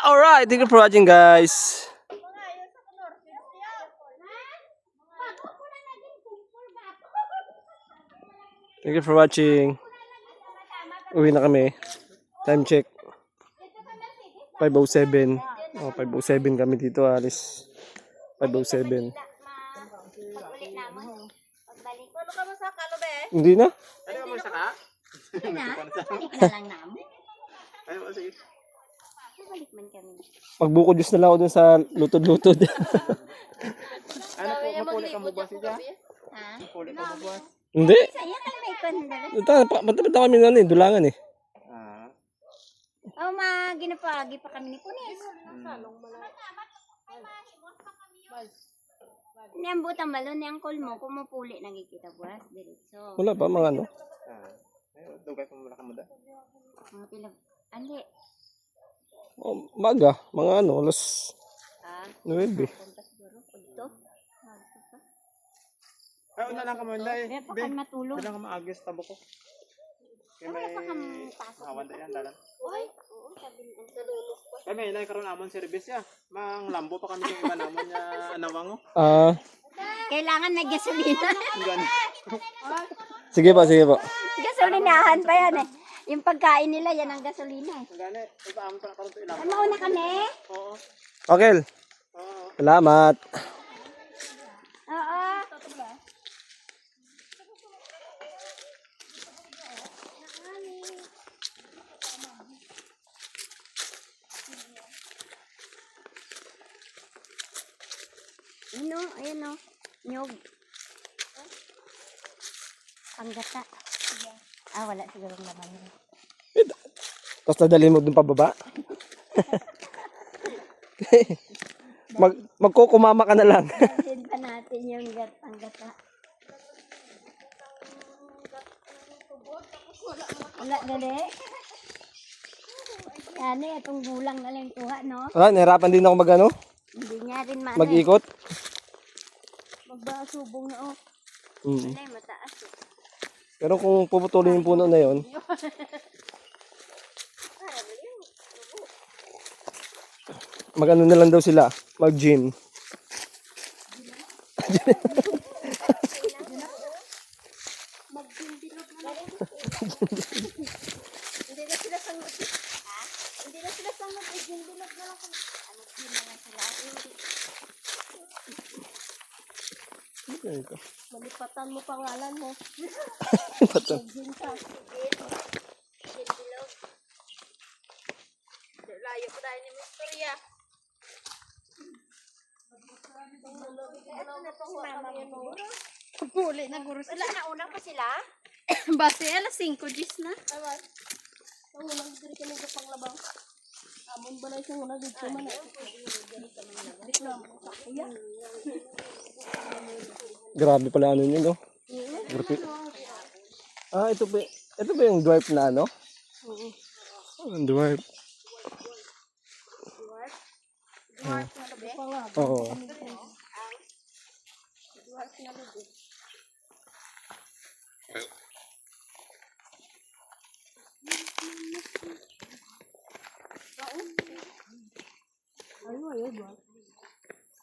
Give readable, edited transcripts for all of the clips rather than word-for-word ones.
Alright, thank you for watching, guys. Thank you for watching. Uwi na kami. Time check. 5:07. Oh, 5:07 kami dito, alis. 5:07. Hindi na. Ano ka masaka? Hindi na. Balik na lang namin. Ay, sige. Balik man kami. Magbuko-juice na lang ako dun sa lutod-lutod. Ano po, mapuli ka mo ba siya? Ha? Mapuli ka mo ba? Hindi. Saya ka may kondala. Matapit na kami na dulangan eh. Ah. Oh, ginapagi pa kami ni Kunis. Ni ang butang balon ni ang kulmo kumupuli nagkikita buwas diretso. Wala pa mga ano. Ah. Ay, dugay pa mo ka mo da. Mga pilag. Andi. Oh, maga, mga ano, alas Ah, 9. punta siguro pagto. Ay, una lang ka mo day. Kaya pa kan matulog. Bilang ka maagis tabo ko. Kaya may pa kang pasok. hawan yan dalan. Oy, oo, sabi ang salulos pa. Kaya may ilay karon amon service ya. Mang lambo pa kami yung iba namon niya nawango. Kailangan na gasolina. Gani. Sige pa, sige pa. Gasolinahan pa yan eh. Yung pagkain nila, yan ang gasolina eh. Gani. Iba amon pa karon to ilang. Ano na kami? Oo. Okay. Oo. Salamat. Oo. Ano? Ayan o. Nyog. Ang gata. Ah, wala sigurong laman yun. Tapos nadali mo dun pababa. Magkukumama ka na lang. Dalhin pa natin yung ang gata. Wala gali. Ano eh, itong gulang na lang kuha, no? Wala, nahirapan din ako mag-ano, Hindi niya rin mag-ikot. Magbasubong na oh. Mm. Wala, mataas eh. Pero kung puputulin yung puno na yon, mag-ano na lang daw sila, mag-gym. Hindi na sila sangot. Ha? Hindi na sila sangot. Ginbilog na lang kami. Ano, gin na lang sila. Ito. Malipatan mo pangalan mo. Pato. Gin ka. Ginbilog. Layo ko dahil ni Mr. Ya. Puli na guro Wala na unang pa sila? Base alas 5 gis na. Awan. Ang unang diri ka ng kapanglabaw. Amon ba na isang unang dito man eh. Grabe pala ano yun, no? Grabe. Ah, ito ba yung dwarf na ano? Oo. Ang dwarf. Oo.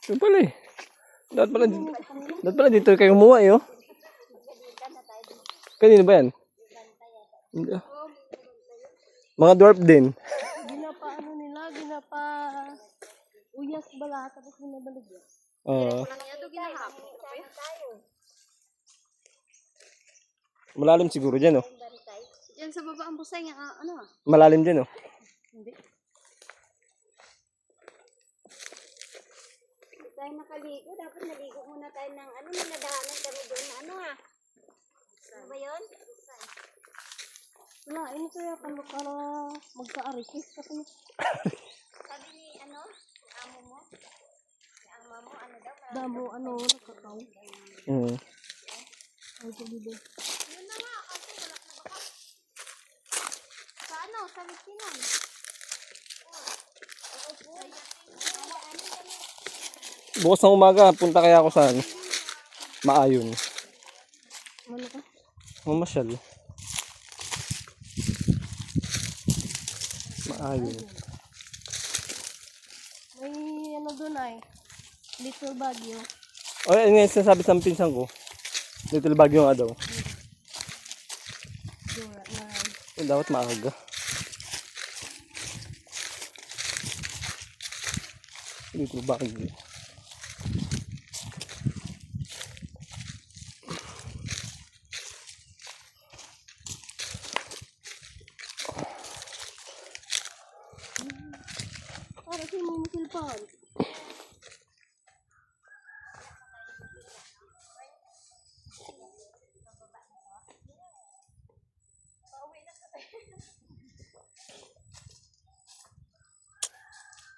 Ito pala eh. Dapat pala dito kayo umuha eh, oh. Kanino ba yan? Hindi. Mga dwarf din. Ginapa ano nila, ginapa uyas bala tapos binabalik yan. Oo. Ito ginahapon. Malalim siguro dyan, oh. Diyan sa baba ang busay nga ano ah. Malalim dyan, oh. Hindi. Tayo nakaligo, dapat naligo muna tayo ng ano, niladahanan kami doon na ano ah. Ano ba yun? Wala, ini kaya kamo para magka-arikis kasi Sabi ni ano, yung amo mo, yung amo mo, ano daw, damo ano nakakaw. Mm. Ay pagbibi. yun na nga, kasi wala na baka. Sa ano, sa Likinan. Bukas ng umaga, punta kaya ako sa ano? Maayon. Ano ka? Mamasyal. Maayon. doon ay. Little Baguio. O, yun nga yung sinasabi sa pinsan ko. Little Baguio nga daw. Dura na. Yun, dapat maaga. Little Baguio. Para si mo silpan.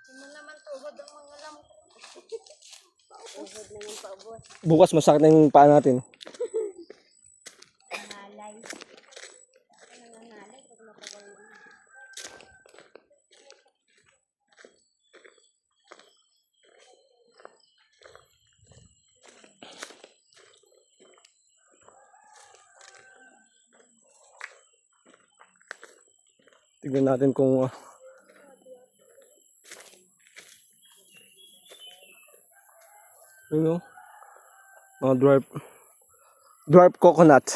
Hindi naman tuhod ang mga lamok. Uhod na yung paubos. Bukas masakit na yung paa natin. Nangalay. Nangangalay pag matagal na. Tignan natin kung ano, mga dwarf coconut.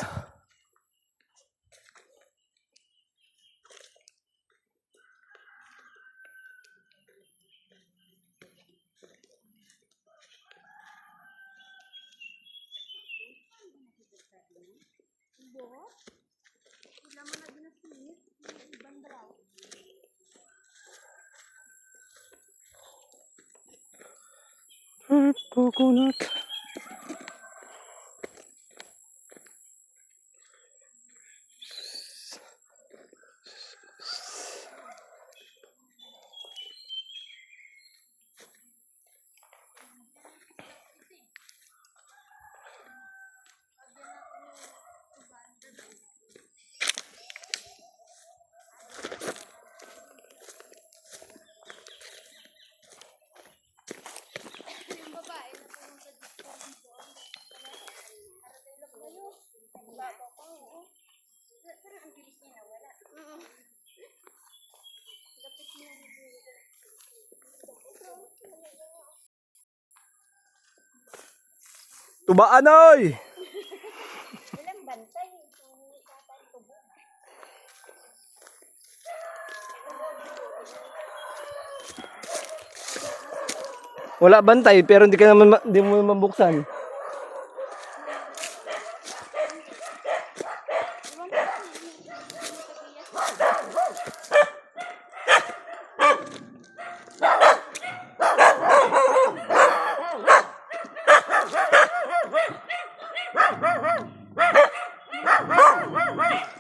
Dwarf coconut. Tubaan oy! Walang bantay. Hindi tatay tubo. Wala bantay pero hindi mo naman buksan.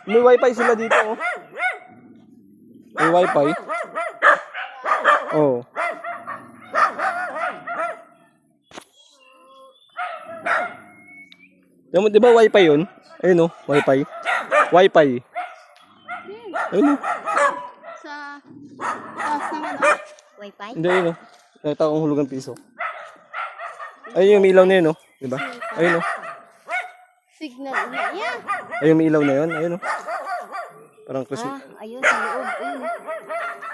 May wifi sila dito oh. May wifi. Oh. Yung, di ba wifi yun? Ayun oh, wifi. Wifi. Ayun oh. Sa taas ng ano? Wi-Fi? Hindi, ayun oh. Nakita kong hulugang piso. Ayun yung ilaw na yun oh. Di ba? Ayun oh. Signal na yan. Ayun yung ilaw na yun. Ayun oh. Parang Christmas. Ayun, sa loob.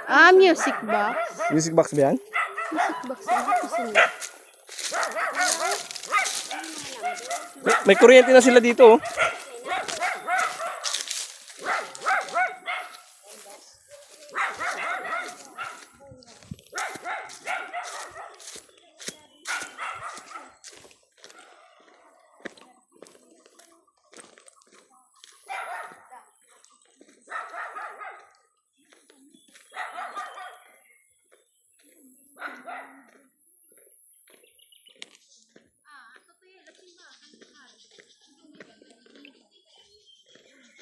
Ayun. Music box. Music box ba yan? Music box na ito sa nila. May kuryente na sila dito oh.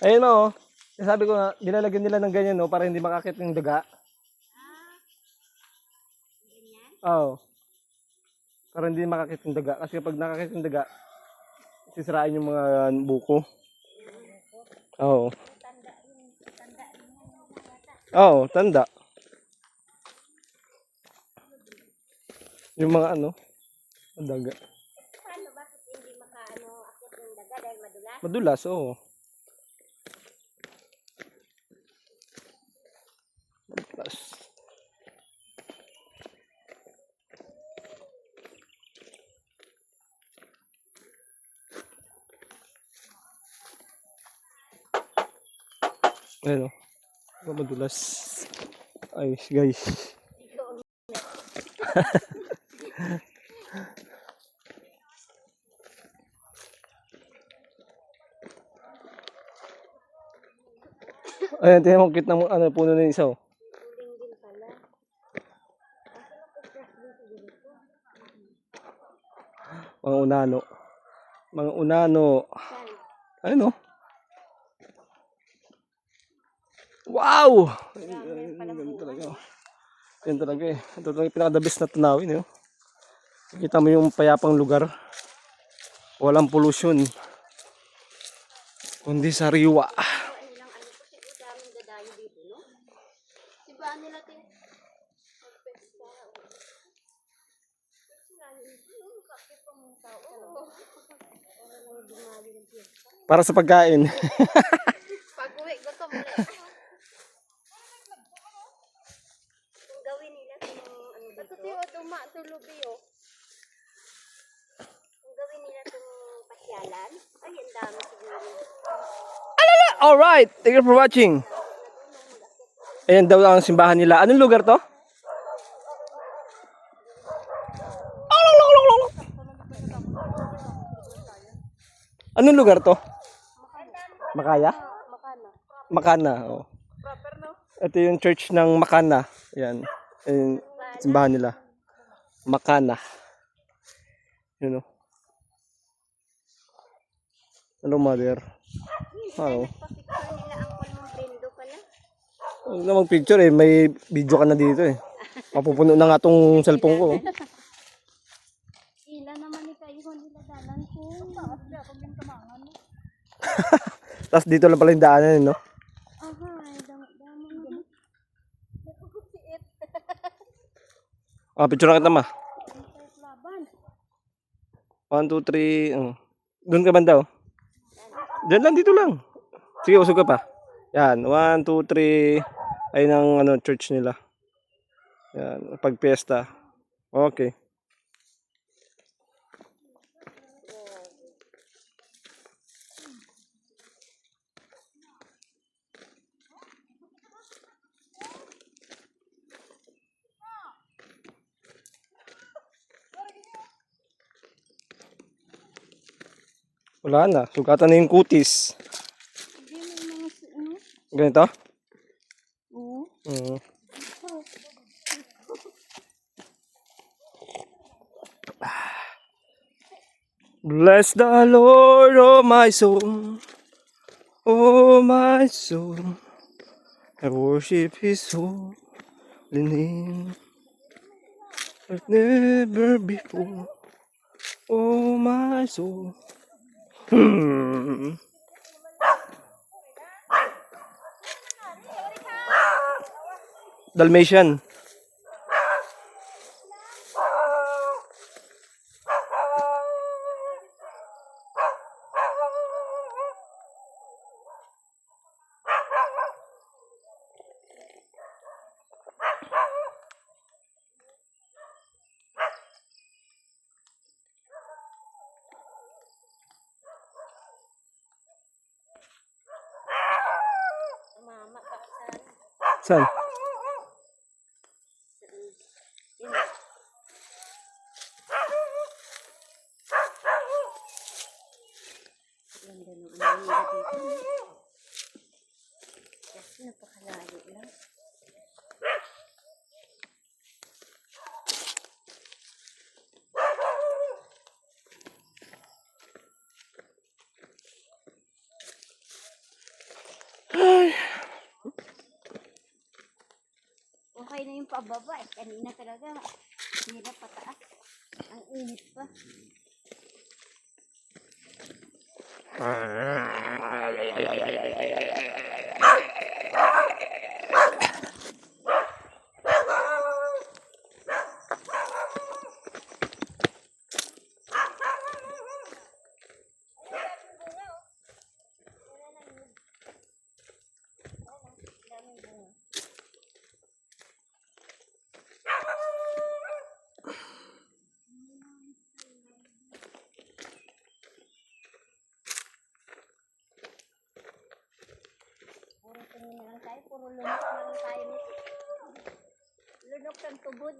Ayun mo, oh. Sabi ko nga, nilalagyan nila ng ganyan, no, para hindi makakit yung daga. Oo. Para hindi makakit yung daga. Kasi kapag nakakit yung daga, sisirain yung mga buko. Oo. Oo, tanda. Yung mga ano, daga. Paano ba kung hindi akit ng daga dahil madulas? Madulas, oo. Madulas. Ayan o. Madulas. Ay, guys. Ayan, tingnan mo, cute ng ano, puno na yung isa oh. Uling din pala. Mga unano. Mga unano. Saan? Ayun oh. Wow! Ganun talaga. Yan talaga eh. Ito talaga yung pinaka-the best na tunawin eh. Kita mo yung payapang lugar. Walang pollution. Kundi sariwa. Nilang ano ko siguro daming dadayo dito, no? Sibaan nila tin. Magpesta. Sila yun, no? Kapit pa mga tao. Para lang dumali ng piyesta. Para sa pagkain. Pag-uwi, gusto mo ulit. Kung gawin nila itong ano dito. Tiyo, tulubi oh. Kung gawin nila itong pasyalan. Ay, ang dami siguro. Alright, thank you for watching. Ayan daw ang simbahan nila. Anong lugar to? Anong lugar to? Makaya? Makana. Oh. Ito yung church ng Makana. Ayan. Ayan, simbahan nila. Makana. Yun oh. Hello, mother. Hello. Papicture nila ang mong Brendo pala. Huwag na mag-picture eh. May video ka na dito eh. Mapupuno na nga tong cellphone ko. Oh. Ila naman ni kayo nila dalan ko. Tapos dito lang pala yung daanan eh, no? Aha, damo na. Ah, picture na kita ma. Laban. 1, 2, 3. Doon ka banda oh. Diyan lang, dito lang. Sige, usog ka pa. Yan, 1, 2, 3. Ayun ang ano, church nila. Yan, pag piyesta. Okay. Wala na, sugatan na yung kutis. Hindi mo mga ano? Ganito? Oo. Bless the Lord, oh my soul. Oh my soul. I worship His holy name. Like never before. Oh my soul. Dalmatian. Mama, baksan. Saan? Ganda ng ano nila dito. Kasi napakalayo lang. Okay na yung pababa eh. Kanina talaga. Hirap pataas. Ang init pa. Hawak kang tubod.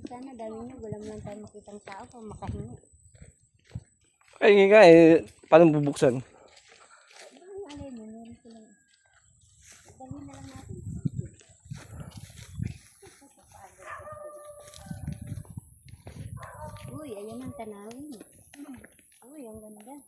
Sana dami nyo, wala lang tayo makitang tao kung makahingi. Ay, nga eh. Paano bubuksan? Ang alay mo, meron silang. Dami na lang natin. Uy, ayan ang tanawin. Uy, ang ganda.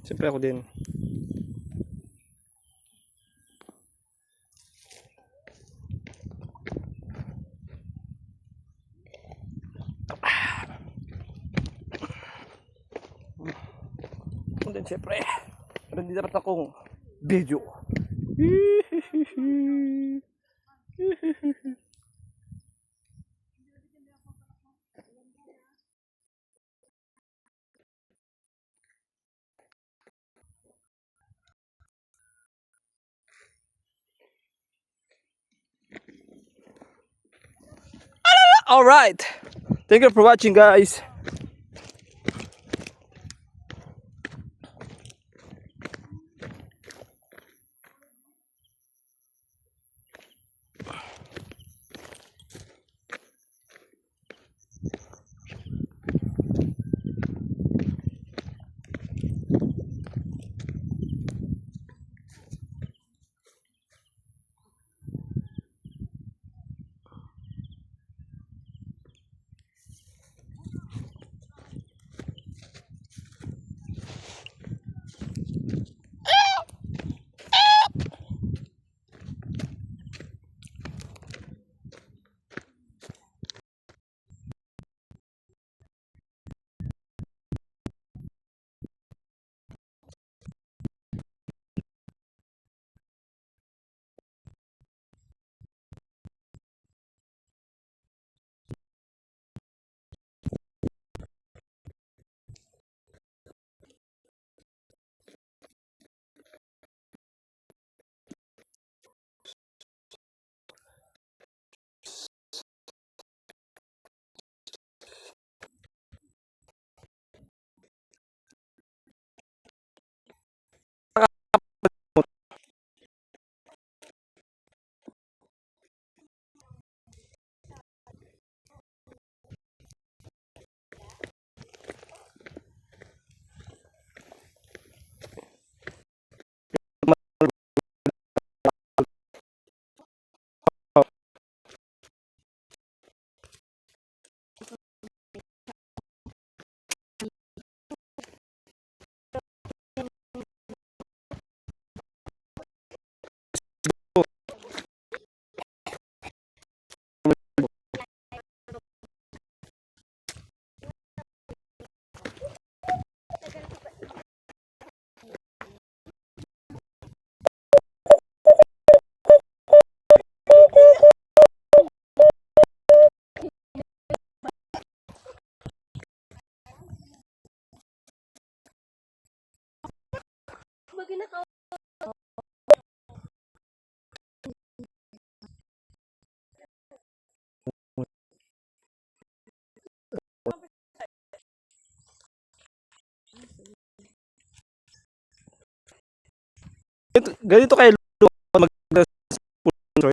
Siyempre ako din. And then siyempre, hindi dapat akong video. Alright. Thank you for watching, guys. Bagay na Ganito kayo mag-sponsor.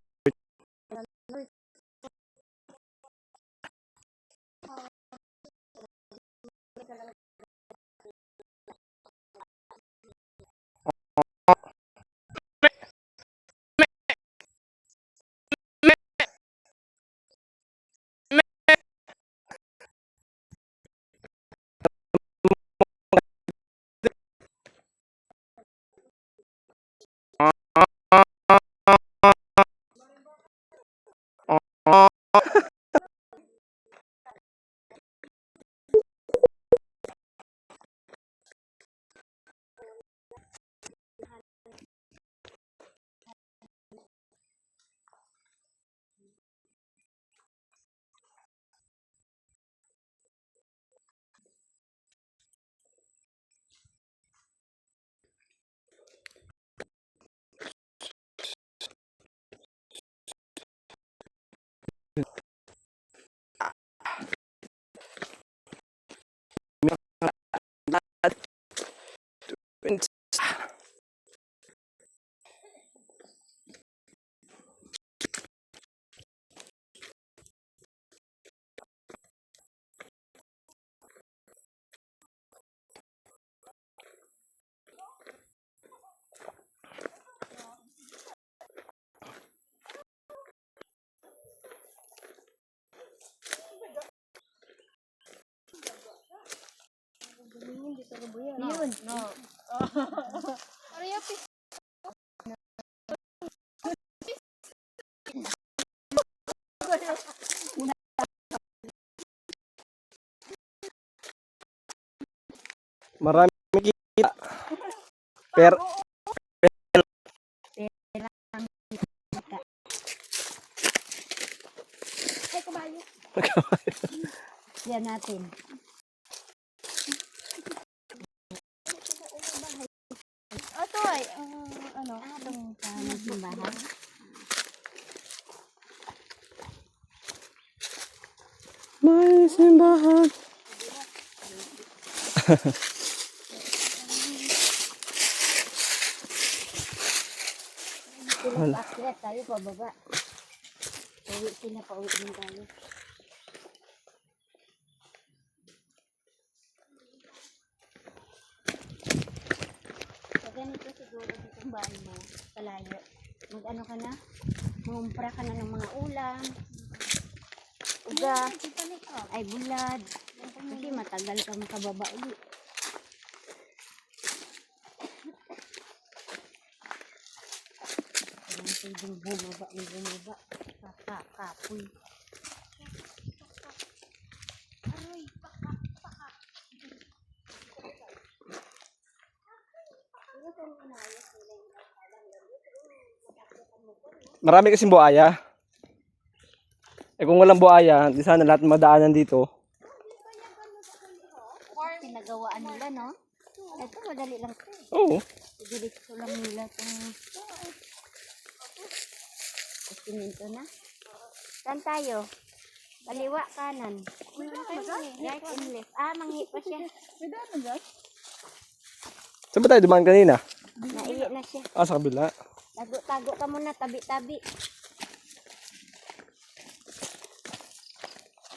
Hindi dito ka ba yan? Yun. No. Ariya, pis. Marami kita. Per Ay, kabayo. Yan natin. Ito ay, ano? Itong simbahan. may simbahan. Pinag-akyat tayo pababa. Pauwi sila, pauwi din tayo. So, ganito siguro ditong bahay mo, kalayo. Mag-ano ka na? Mumpra ka na ng mga ulam. Uga. Ay, bulad. Kasi matagal ka makababa ulit. Ang pwedeng bumaba. Kapoy. Marami kasing buhaya. Eh kung walang buhaya, di sana lahat madaanan dito. Pinagawaan nila, no? Ito, madali lang ito. Oo. Diretso lang nila itong siminto na. Saan tayo? Kaliwa, kanan. Right and left. Manghi pa siya. Saan ba tayo dumaan kanina? Naiya na siya. Sa kabila. Tago ka muna, tabi-tabi.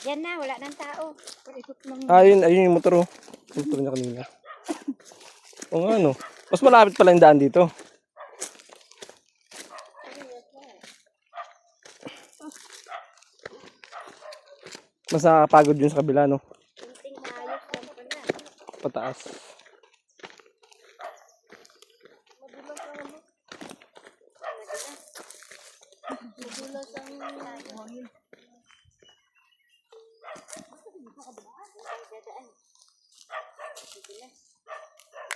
Yan na, wala nang tao. Ikot lang. Ayun yung motor. Motor niya kanina. O nga, no. Mas malapit pala yung daan dito. Mas nakakapagod yun sa kabila, no? Kunting maayos lang pala. Pataas. Madulas ang hangin. Dadaan.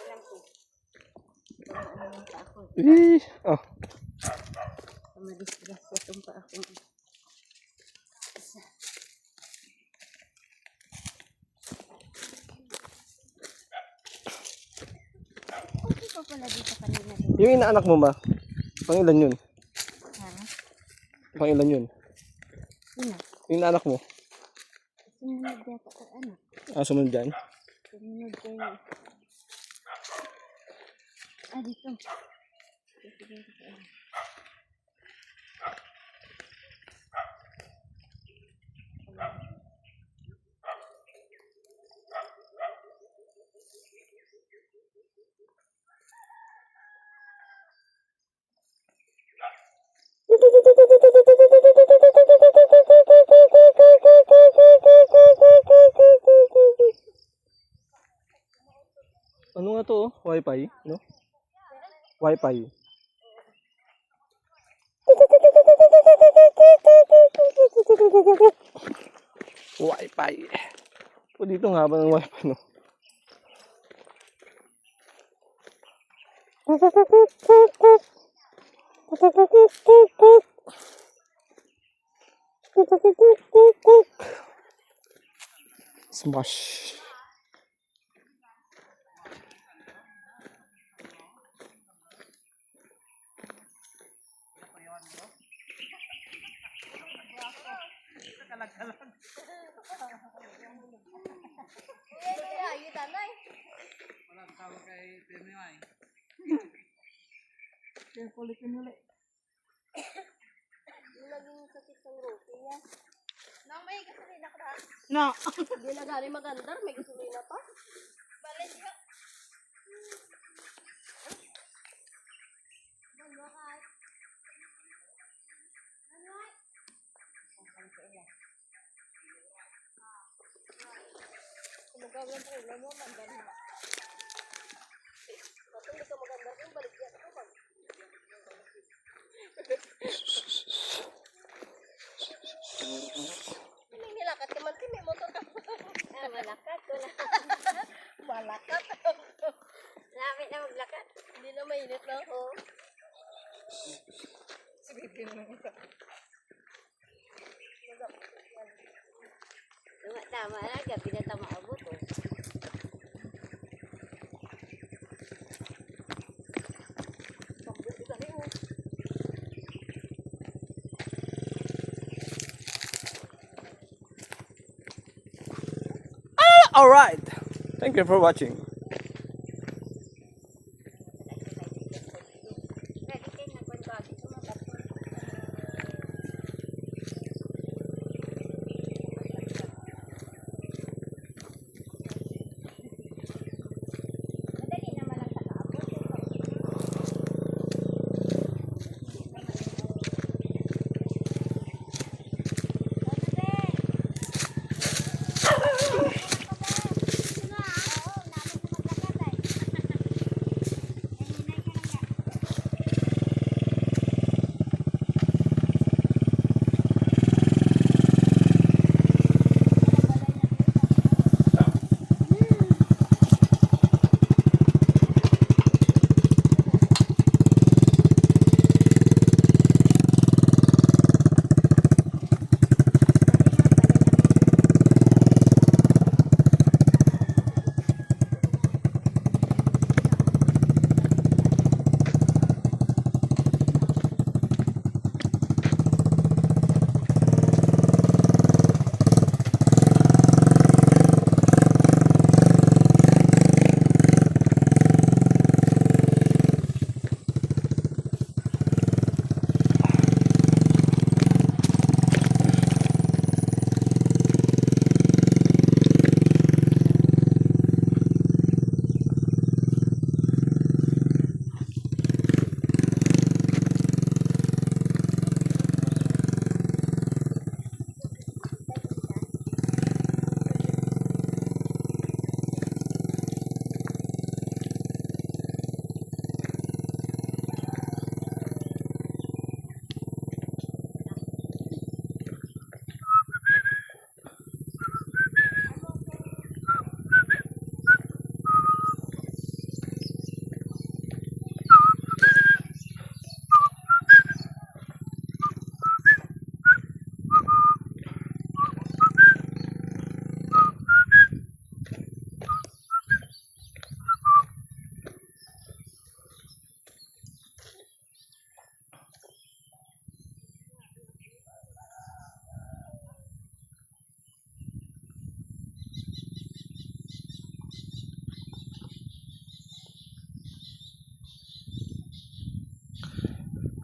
Alam ko. Ano pa ako. Oh. Madisgrasya itong pa ako. Isa. Okay pa pala dito kanina. Yung inaanak mo ba? Pangilan yun? Ha? Pangilan yun? Sino? Yung inaanak mo? Sumunod yata ka ano? Sumunod dyan? Sumunod kayo. Dito. Ano nga to? Wi-Fi? No? Wi-Fi. Wi-Fi. O dito nga ba ng Wi-Fi, no? Smash. Nang may gasolina ka na? No. Hindi na gani magandar, may gasolina pa. Balik niya. Kung magagawin mo, mandar mo. Hindi nilakat ka man, may motor ka. Ah, malakat. Wala. Malakat. Lapit na maglakat. Hindi na mainit na ako. Tama na, gabi na tama abot. Oh. Alright! Thank you for watching. Pwede kayo nagpagbabi sa mga bato. Madali naman ang nakaabot.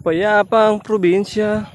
Payapang probinsya.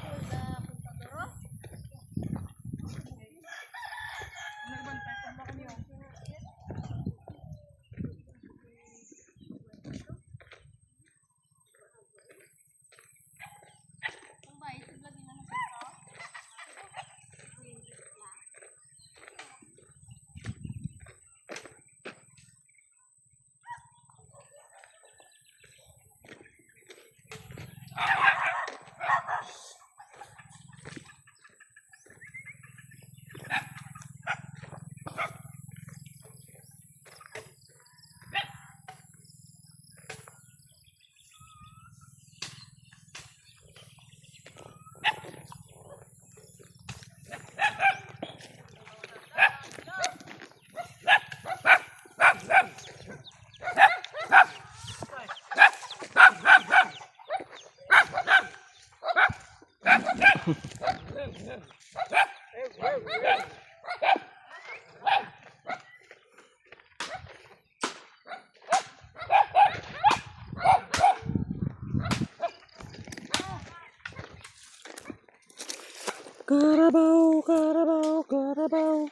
Carabao, Carabao, Carabao.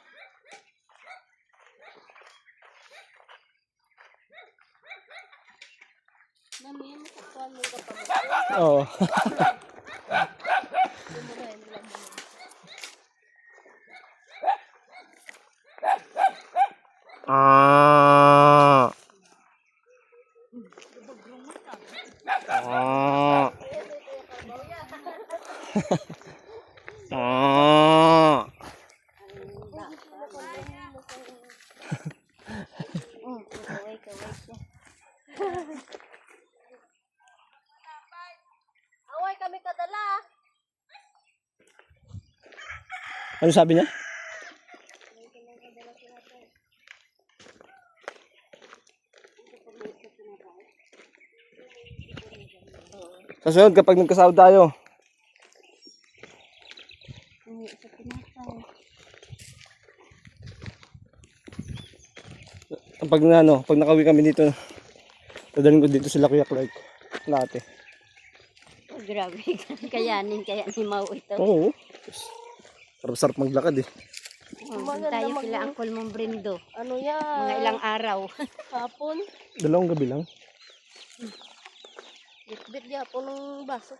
Mami, makapal mo ka pa. Oo. Lumurahin lang mo. Ah. Ah. Kaway siya. Away kami kadala. Ano sabi niya? Sa sunod, kapag nagkasahod tayo, Uwi sa tinapay. pag nakauwi kami dito, dadalhin ko dito sila Kuya Clark. Latte. Oh, grabe. Kayanin kaya ni Mau ito. Oo. Sarap-sarap maglakad eh. Oh, doon tayo kila Uncle Mong Brindo. Ano yan? Mga ilang araw. Hapon. Dalawang gabi lang. Bitbit niya po ng baso.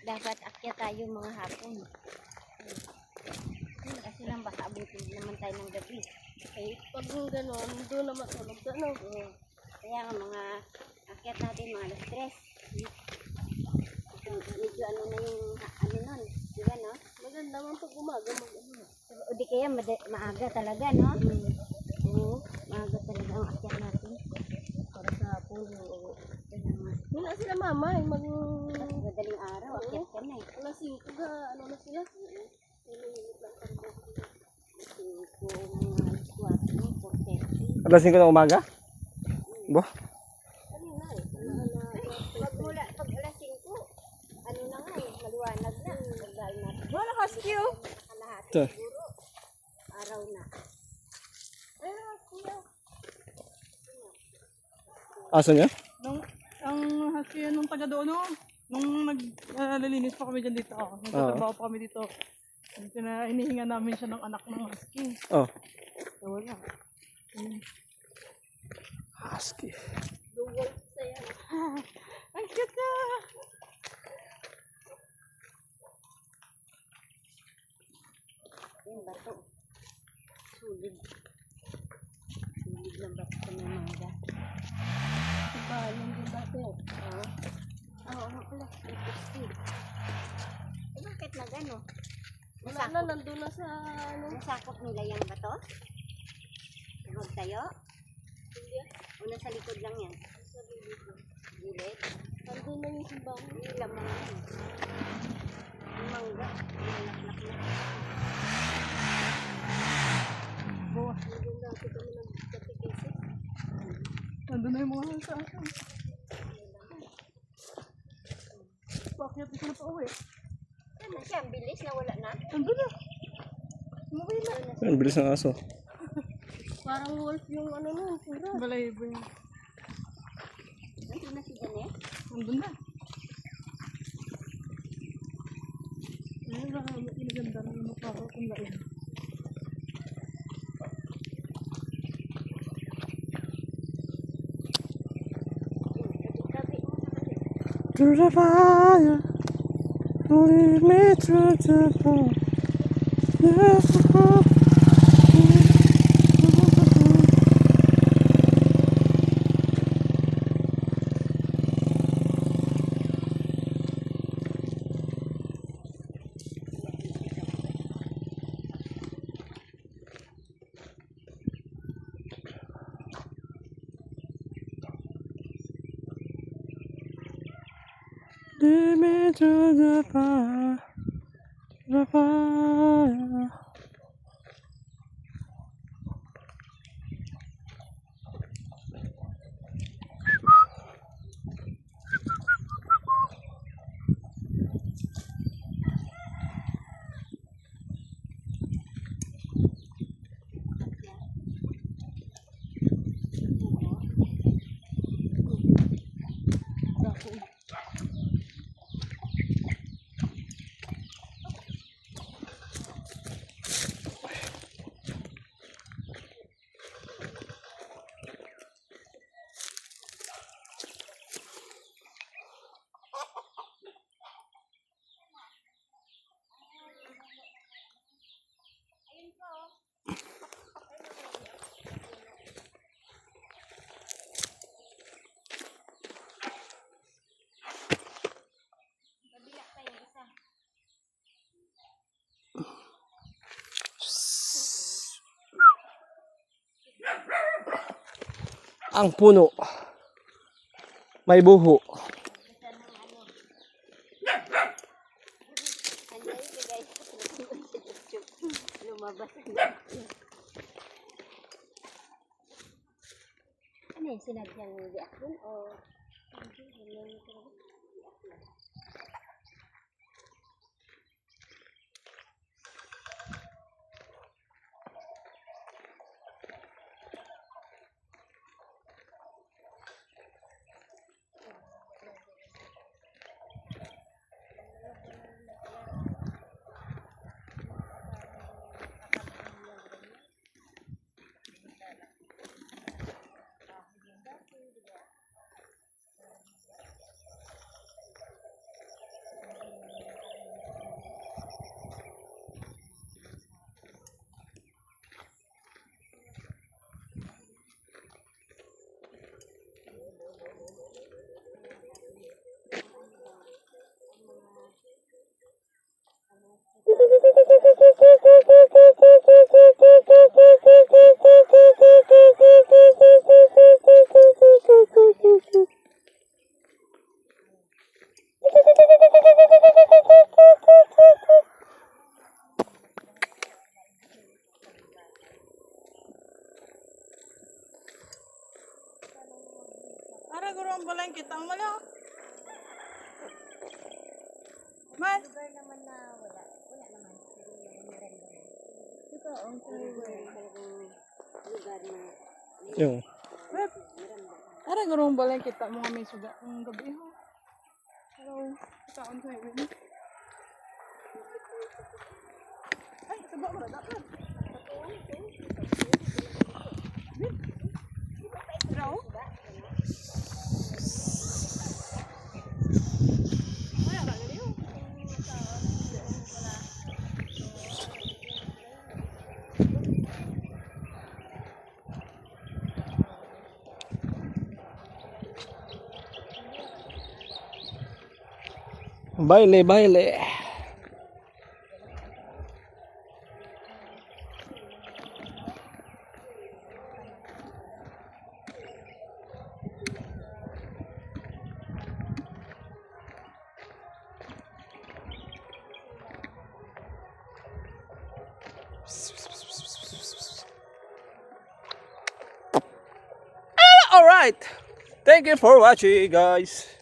Dapat akyat tayo mga hapon. Kasi lang baka abutin naman tayo ng gabi. Eh, pag gano'n, doon na matulog ka, no? Oo. Kaya nga mga akyat natin mga alas 3. Medyo ano na yung ano nun. Diba no? Maganda man pag umaga, mag-ano. O di kaya maaga talaga no? Oo. Maaga talaga ang akyat natin. Para sa hapon. Oo. Kaya nga. Yun na sila mama, eh, Madaling araw, akyat ka na eh. alas 5 ga, ano na sila? Kung mga alas 4, 4:30. Alas 5 ng umaga? Bo? Kanina eh. Pag alas 5, ano na nga eh, maliwanag na. Pagdahal natin. Wala ka, Skiyo. Lahat Ito. siguro. Araw na. Aso niya? Ang husky yan nung taga doon, no? Nung naglilinis pa kami dyan dito, nagtatrabaho pa kami dito. Hinihinga namin siya ng anak ng husky. Oh. So, wala. Husky. Ang cute niya! Yung bato. Sulig. Sulig ng bato sa may mangga. Balang din dati. Oo, nga pala. Nagpustig. Eh, bakit na gano? Wala na, nandun na sa, ano. Nasakop nila yung bato? Huwag tayo? O nasa likod lang yan? Sa gilid. Nandun na yung simbahan. Yung lamang yan. Yung mangga. Nalaklak na. Nandun dati kami nagkatikisis. Nandun na yung mga sa akin. Bakit ito na pa uwi? Ano siya? Ang bilis na wala na? Nandun na. Umuwi na. Ang bilis ng aso. Parang wolf yung ano nun, pura. Balay ba yun? Nandun na si Janet? Nandun na. Ayun na, maganda na yung mukha ko kung lain. Through the fire, lead me through the fire. Lead me to the fire, the fire. ang puno. May buho. Anday ka guys. Lumabas na. Ano yung sinadyang biak dun? O hindi, hindi talaga. Para guro ang balay kita ang mala. Man, Lugar naman na wala. Wala naman. Pero ito ang talagang lugar na Yung. para guro ang balay kita mga may suga ang gabi ho. Pero taon sa iwan. Ay, sabak mo dapat. Raw? Ay, ala gali ho. Baile, baile. All right. Thank you for watching, guys.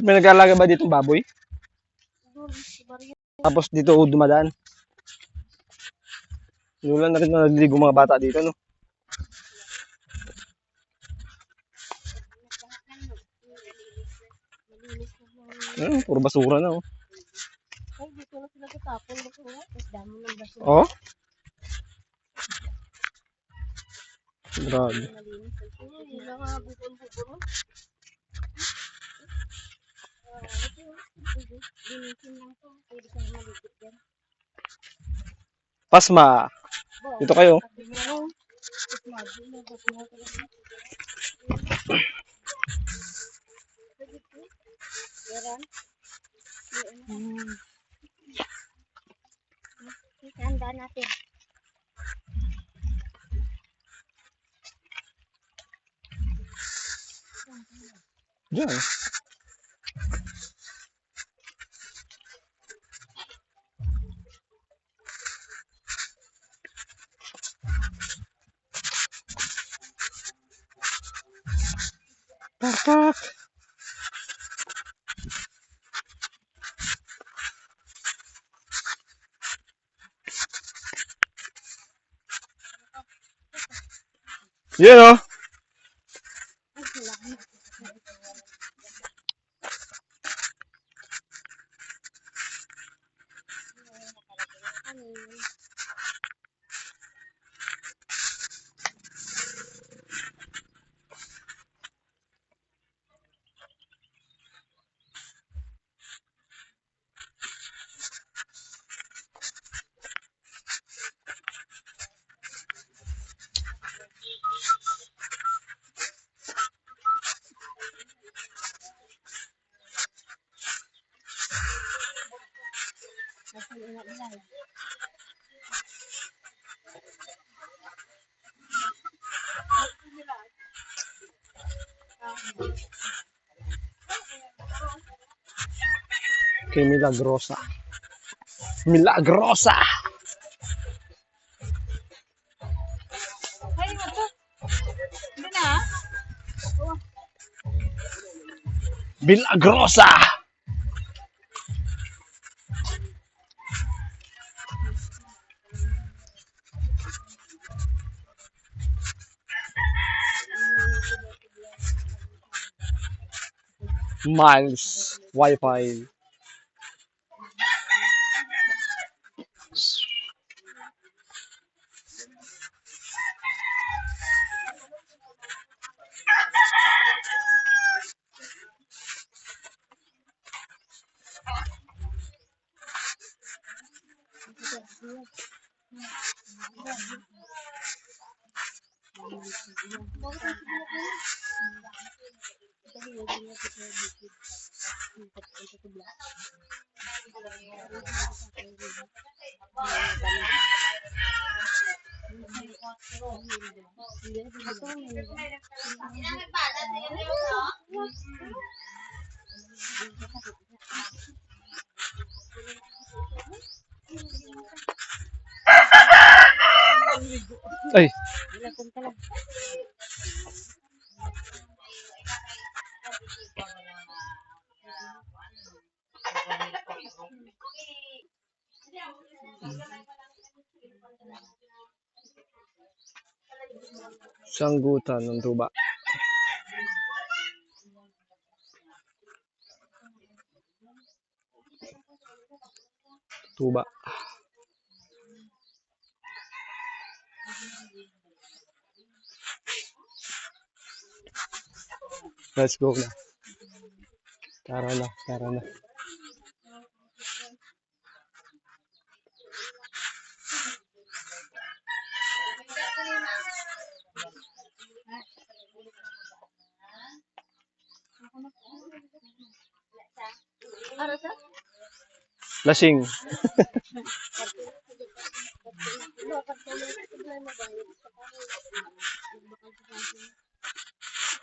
May nag-aalaga ba dito baboy? Tapos dito dumadaan. Wala na rin na naliligo mga bata dito, no? Puro basura na, oh. Ay, dito na sila tatapon. Tapos damo ng basura. Oh? Grabe. Malinis. Hindi na nga bukon-bukon. Linisin lang to. Pwede kang maligit dyan. Pasma. Dito kayo. Handa natin. Diyan. Pak. Yan, oh. Kay Milagrosa. Milagrosa! Milagrosa! Miles Wi-Fi. Ay, sanggutan ng tuba. Tuba. Let's go na. Tara na, tara na. Lasing.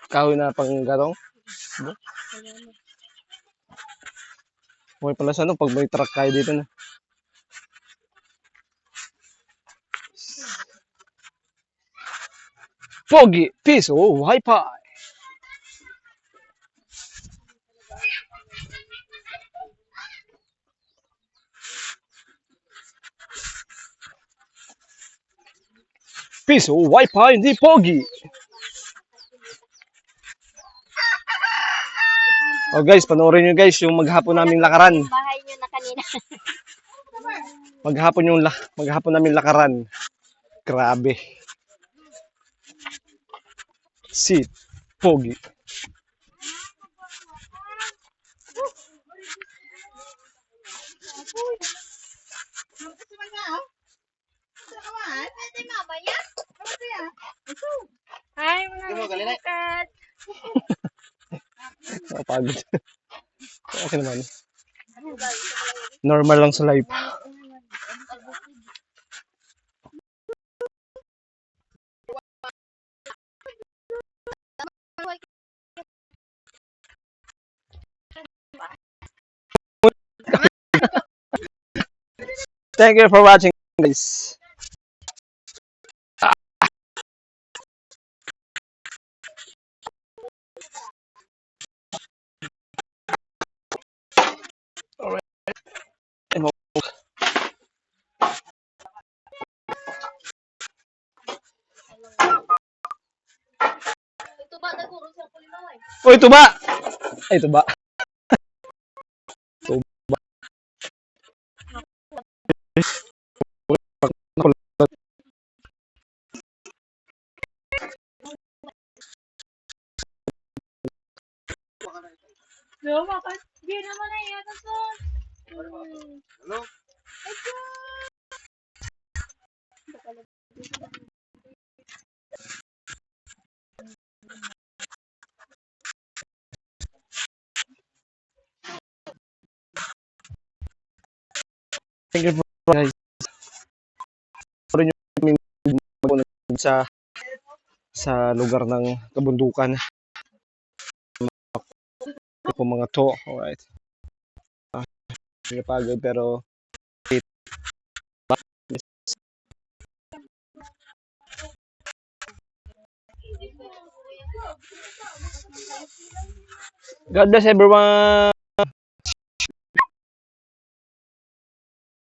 Kahoy na pang garong. Okay pala sa ano, pag may truck kayo dito na. Pogi, piso, Wi-Fi. Piso, Wi-Fi, di Pogi. Oh guys, panoorin nyo guys yung maghapon naming lakaran. Yung bahay nyo na kanina. Maghapon namin lakaran. Grabe. Si Pogi. Hi, Hindi mo galinay. kat. Napagod. Okay naman. Normal lang sa life. Thank you for watching guys. Uy, tuba! Ay, tuba. Tuba. Yo, bakit? Hindi naman na yan. Hello? Thank you for guys. Puro nyo kaming sa lugar ng kabundukan. Ito po mga to. Alright. Hindi pagod pero God bless everyone.